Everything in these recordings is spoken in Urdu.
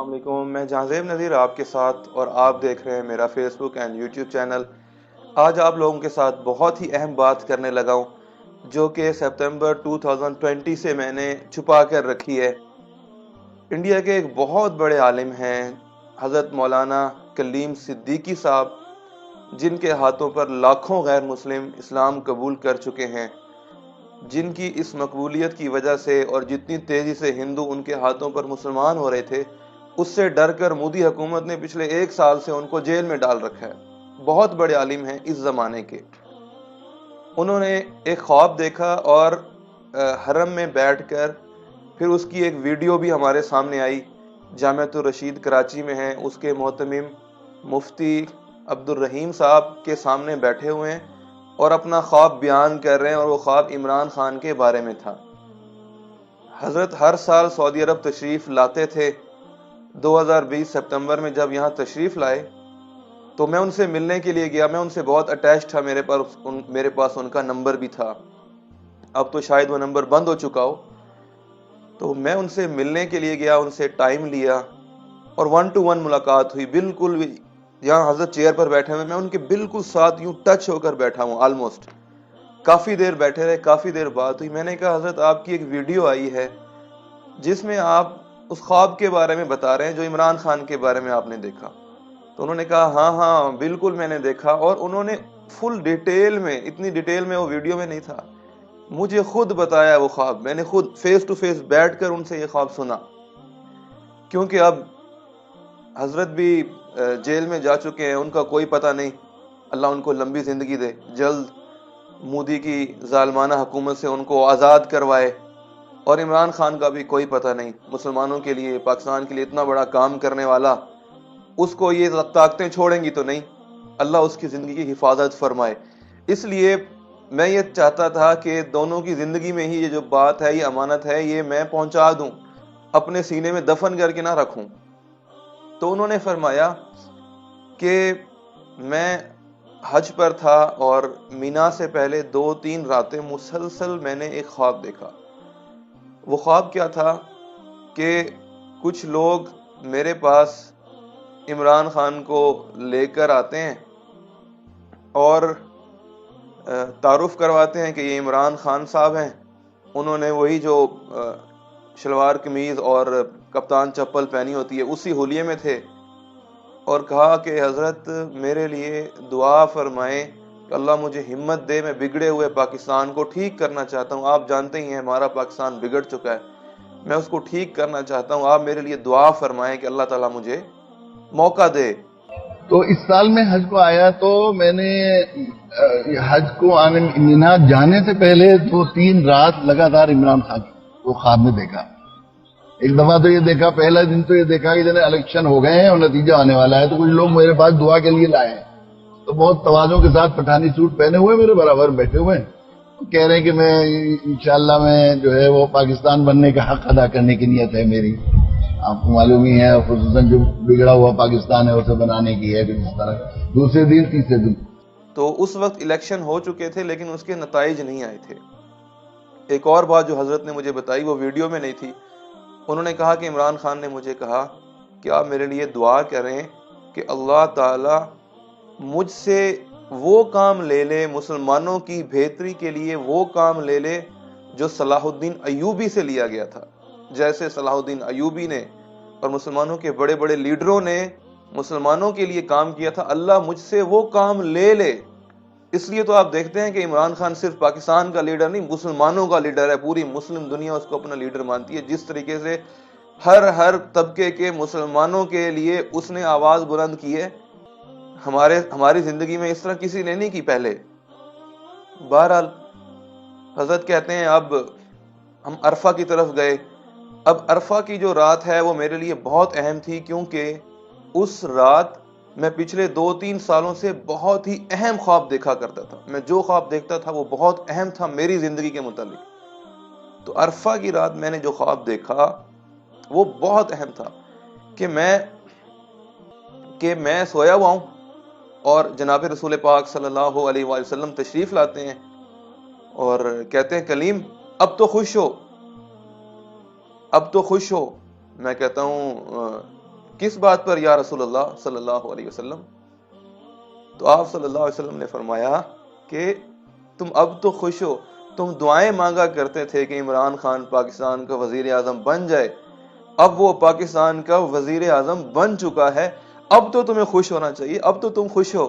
السلام علیکم، میں جہانزیب نذیر آپ کے ساتھ اور آپ دیکھ رہے ہیں میرا Facebook and YouTube channel. آج آپ لوگوں کے ساتھ بہت ہی اہم بات کرنے لگا ہوں جو کہ سپتمبر 2020 سے میں نے چھپا کر رکھی ہے۔ انڈیا کے ایک بہت بڑے عالم ہیں حضرت مولانا کلیم صدیقی صاحب، جن کے ہاتھوں پر لاکھوں غیر مسلم اسلام قبول کر چکے ہیں، جن کی اس مقبولیت کی وجہ سے اور جتنی تیزی سے ہندو ان کے ہاتھوں پر مسلمان ہو رہے تھے، اس سے ڈر کر مودی حکومت نے پچھلے 1 سال سے ان کو جیل میں ڈال رکھا ہے۔ بہت بڑے عالم ہیں اس زمانے کے۔ انہوں نے ایک خواب دیکھا اور حرم میں بیٹھ کر پھر اس کی ایک ویڈیو بھی ہمارے سامنے آئی۔ جامعۃ الرشید کراچی میں ہیں، اس کے محتمم مفتی عبد الرحیم صاحب کے سامنے بیٹھے ہوئے ہیں اور اپنا خواب بیان کر رہے ہیں، اور وہ خواب عمران خان کے بارے میں تھا۔ حضرت ہر سال سعودی عرب تشریف لاتے تھے۔ 2020 سپتمبر میں جب یہاں تشریف لائے تو میں ان سے ملنے کے لیے گیا۔ میں ان سے بہت اٹیچ تھا، میرے پاس ان کا نمبر بھی تھا۔ اب تو شاید وہ نمبر بند ہو چکا ہو۔ تو میں ان سے ملنے کے لیے گیا، ان سے ٹائم لیا اور 1 to 1 ملاقات ہوئی۔ بالکل یہاں حضرت چیئر پر بیٹھے ہوئے، میں ان کے بالکل ساتھ یوں ٹچ ہو کر بیٹھا ہوں آلموسٹ۔ کافی دیر بیٹھے رہے، کافی دیر بات ہوئی۔ میں نے کہا حضرت آپ کی ایک ویڈیو آئی ہے جس میں آپ اس خواب کے بارے میں بتا رہے ہیں جو عمران خان کے بارے میں آپ نے دیکھا۔ تو انہوں نے کہا ہاں ہاں بالکل میں نے دیکھا، اور انہوں نے فل ڈیٹیل میں، اتنی ڈیٹیل میں وہ ویڈیو میں نہیں تھا، مجھے خود بتایا وہ خواب۔ میں نے خود فیس ٹو فیس بیٹھ کر ان سے یہ خواب سنا، کیونکہ اب حضرت بھی جیل میں جا چکے ہیں، ان کا کوئی پتہ نہیں، اللہ ان کو لمبی زندگی دے، جلد مودی کی ظالمانہ حکومت سے ان کو آزاد کروائے۔ اور عمران خان کا بھی کوئی پتہ نہیں، مسلمانوں کے لیے، پاکستان کے لیے اتنا بڑا کام کرنے والا، اس کو یہ طاقتیں چھوڑیں گی تو نہیں، اللہ اس کی زندگی کی حفاظت فرمائے۔ اس لیے میں یہ چاہتا تھا کہ دونوں کی زندگی میں ہی یہ جو بات ہے، یہ امانت ہے، یہ میں پہنچا دوں، اپنے سینے میں دفن کر کے نہ رکھوں۔ تو انہوں نے فرمایا کہ میں حج پر تھا اور مینا سے پہلے 2-3 راتیں مسلسل میں نے ایک خواب دیکھا۔ وہ خواب کیا تھا کہ کچھ لوگ میرے پاس عمران خان کو لے کر آتے ہیں اور تعارف کرواتے ہیں کہ یہ عمران خان صاحب ہیں۔ انہوں نے وہی جو شلوار قمیض اور کپتان چپل پہنی ہوتی ہے اسی حلیے میں تھے، اور کہا کہ حضرت میرے لیے دعا فرمائیں کہ اللہ مجھے ہمت دے، میں بگڑے ہوئے پاکستان کو ٹھیک کرنا چاہتا ہوں۔ آپ جانتے ہی ہیں ہمارا پاکستان بگڑ چکا ہے، میں اس کو ٹھیک کرنا چاہتا ہوں، آپ میرے لیے دعا فرمائیں کہ اللہ تعالیٰ مجھے موقع دے۔ تو اس سال میں حج کو آیا تو میں نے حج کو آنے مینا جانے سے پہلے 2-3 رات لگاتار عمران خان کو خواب میں دیکھا۔ ایک دفعہ تو یہ دیکھا، پہلا دن تو یہ دیکھا کہ جنہیں الیکشن ہو گئے ہیں اور نتیجہ آنے والا ہے، تو کچھ لوگ میرے پاس دعا کے لیے لائے ہیں، تو بہت تواضع کے ساتھ پٹھانی سوٹ پہنے ہوئے میرے برابر بیٹھے ہوئے ہیں، کہہ رہے ہیں کہ میں انشاءاللہ میں جو ہے وہ پاکستان بننے کا حق ادا کرنے کی نیت ہے میری۔ آپ کو معلوم ہی ہے، خصوصاً جو بگڑا ہوا پاکستان ہے اسے بنانے کی ہے، پھر اس طرح دوسرے دن تیسرے دن۔ تو اس وقت الیکشن ہو چکے تھے لیکن اس کے نتائج نہیں آئے تھے۔ ایک اور بات جو حضرت نے مجھے بتائی، وہ ویڈیو میں نہیں تھی، انہوں نے کہا کہ عمران خان نے مجھے کہا کہ آپ میرے لیے دعا کریں کہ اللہ تعالی مجھ سے وہ کام لے لے، مسلمانوں کی بہتری کے لیے وہ کام لے لے جو صلاح الدین ایوبی سے لیا گیا تھا۔ جیسے صلاح الدین ایوبی نے اور مسلمانوں کے بڑے بڑے لیڈروں نے مسلمانوں کے لیے کام کیا تھا، اللہ مجھ سے وہ کام لے لے۔ اس لیے تو آپ دیکھتے ہیں کہ عمران خان صرف پاکستان کا لیڈر نہیں، مسلمانوں کا لیڈر ہے، پوری مسلم دنیا اس کو اپنا لیڈر مانتی ہے۔ جس طریقے سے ہر طبقے کے مسلمانوں کے لیے اس نے آواز بلند کی ہے، ہماری زندگی میں اس طرح کسی نے نہیں کی پہلے۔ بہرحال حضرت کہتے ہیں اب ہم عرفہ کی طرف گئے۔ اب عرفہ کی جو رات ہے وہ میرے لیے بہت اہم تھی، کیونکہ اس رات میں پچھلے 2-3 سالوں سے بہت ہی اہم خواب دیکھا کرتا تھا۔ میں جو خواب دیکھتا تھا وہ بہت اہم تھا میری زندگی کے متعلق۔ تو عرفہ کی رات میں نے جو خواب دیکھا وہ بہت اہم تھا کہ میں سویا ہوا ہوں اور جناب رسول پاک صلی اللہ علیہ وآلہ وسلم تشریف لاتے ہیں اور کہتے ہیں کلیم اب تو خوش ہو، اب تو خوش ہو۔ میں کہتا ہوں کس بات پر یا رسول اللہ صلی اللہ علیہ وسلم؟ تو آپ صلی اللہ علیہ وسلم نے فرمایا کہ تم اب تو خوش ہو، تم دعائیں مانگا کرتے تھے کہ عمران خان پاکستان کا وزیر اعظم بن جائے، اب وہ پاکستان کا وزیر اعظم بن چکا ہے، اب تو تمہیں خوش ہونا چاہیے، اب تو تم خوش ہو۔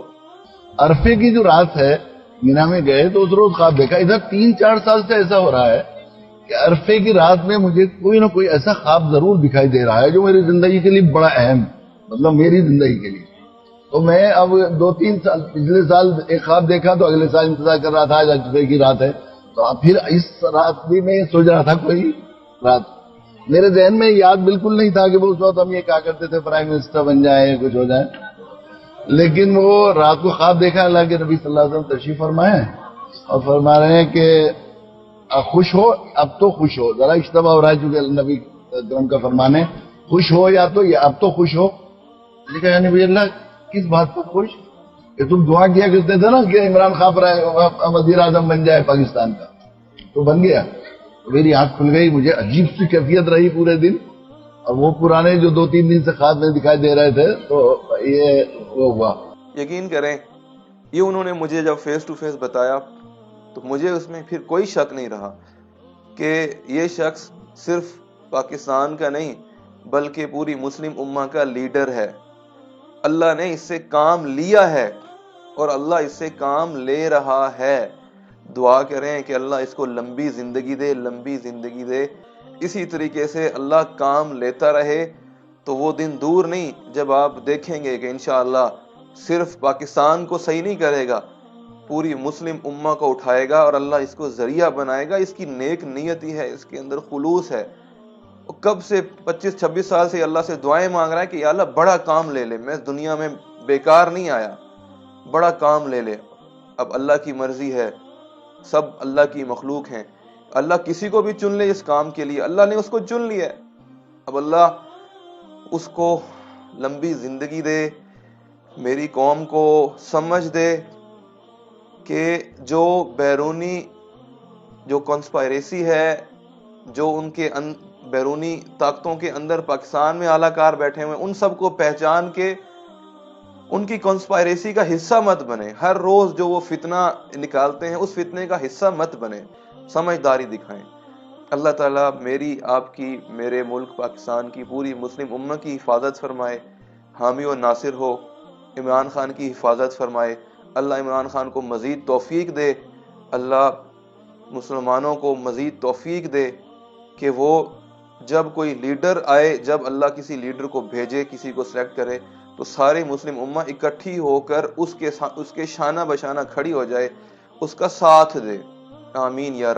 عرفے کی جو رات ہے مینا میں گئے تو اس روز خواب دیکھا. ادھر 3-4 سال سے ایسا ہو رہا ہے کہ عرفے کی رات میں مجھے کوئی نہ کوئی ایسا خواب ضرور دکھائی دے رہا ہے جو میری زندگی کے لیے بڑا اہم، مطلب میری زندگی کے لیے. تو میں اب 2-3 سال، پچھلے سال ایک خواب دیکھا تو اگلے سال انتظار کر رہا تھا آج عرفے کی رات ہے، تو اب پھر اس رات بھی میں سوچ رہا تھا کوئی رات. میرے ذہن میں یاد بالکل نہیں تھا کہ وہ اس وقت ہم یہ کہا کرتے تھے پرائم منسٹر بن جائیں، کچھ ہو جائے. لیکن وہ رات کو خواب دیکھا اللہ کے نبی صلی اللہ علیہ وسلم تشریف فرمائے اور فرما رہے ہیں کہ خوش ہو، اب تو خوش ہو. ذرا اشتباہ ہو رہا ہے چونکہ نبی کرم کا فرمان ہے خوش ہو، یا تو اب تو خوش ہو. لکھا یا نبی اللہ کس بات پر خوش؟ کہ تم دعا کیا کرتے تھے نا کہ عمران خان وزیر اعظم بن جائے پاکستان کا، تو بن گیا. میری آنکھ کھل گئی، مجھے عجیب سی کیفیت رہی پورے دن، اور وہ پرانے جو 2-3 دن سے خواب میں دکھائی دے رہے تھے تو یہ وہ ہوا. یقین کریں یہ انہوں نے مجھے جب فیس ٹو فیس بتایا تو مجھے اس میں پھر کوئی شک نہیں رہا کہ یہ شخص صرف پاکستان کا نہیں بلکہ پوری مسلم امہ کا لیڈر ہے. اللہ نے اس سے کام لیا ہے اور اللہ اس سے کام لے رہا ہے. دعا کریں کہ اللہ اس کو لمبی زندگی دے، لمبی زندگی دے. اسی طریقے سے اللہ کام لیتا رہے تو وہ دن دور نہیں جب آپ دیکھیں گے کہ انشاءاللہ صرف پاکستان کو صحیح نہیں کرے گا، پوری مسلم امہ کو اٹھائے گا اور اللہ اس کو ذریعہ بنائے گا. اس کی نیک نیتی ہے، اس کے اندر خلوص ہے. کب سے 25-26 سال سے اللہ سے دعائیں مانگ رہا ہے کہ یا اللہ بڑا کام لے لے، میں دنیا میں بیکار نہیں آیا، بڑا کام لے لے. اب اللہ کی مرضی ہے، سب اللہ کی مخلوق ہیں، اللہ کسی کو بھی چن لے اس کام کے لیے، اللہ نے اس کو چن لیا ہے. اب اللہ اس کو لمبی زندگی دے، میری قوم کو سمجھ دے کہ جو بیرونی جو کنسپائریسی ہے، جو ان کے بیرونی طاقتوں کے اندر پاکستان میں اعلی کار بیٹھے ہوئے، ان سب کو پہچان کے ان کی کنسپائریسی کا حصہ مت بنے. ہر روز جو وہ فتنہ نکالتے ہیں اس فتنے کا حصہ مت بنے، سمجھداری دکھائیں. اللہ تعالیٰ میری، آپ کی، میرے ملک پاکستان کی، پوری مسلم امہ کی حفاظت فرمائے، حامی و ناصر ہو. عمران خان کی حفاظت فرمائے، اللہ عمران خان کو مزید توفیق دے. اللہ مسلمانوں کو مزید توفیق دے کہ وہ جب کوئی لیڈر آئے، جب اللہ کسی لیڈر کو بھیجے، کسی کو سلیکٹ کرے، تو ساری مسلم امہ اکٹھی ہو کر اس کے شانہ بشانہ کھڑی ہو جائے، اس کا ساتھ دے. آمین یا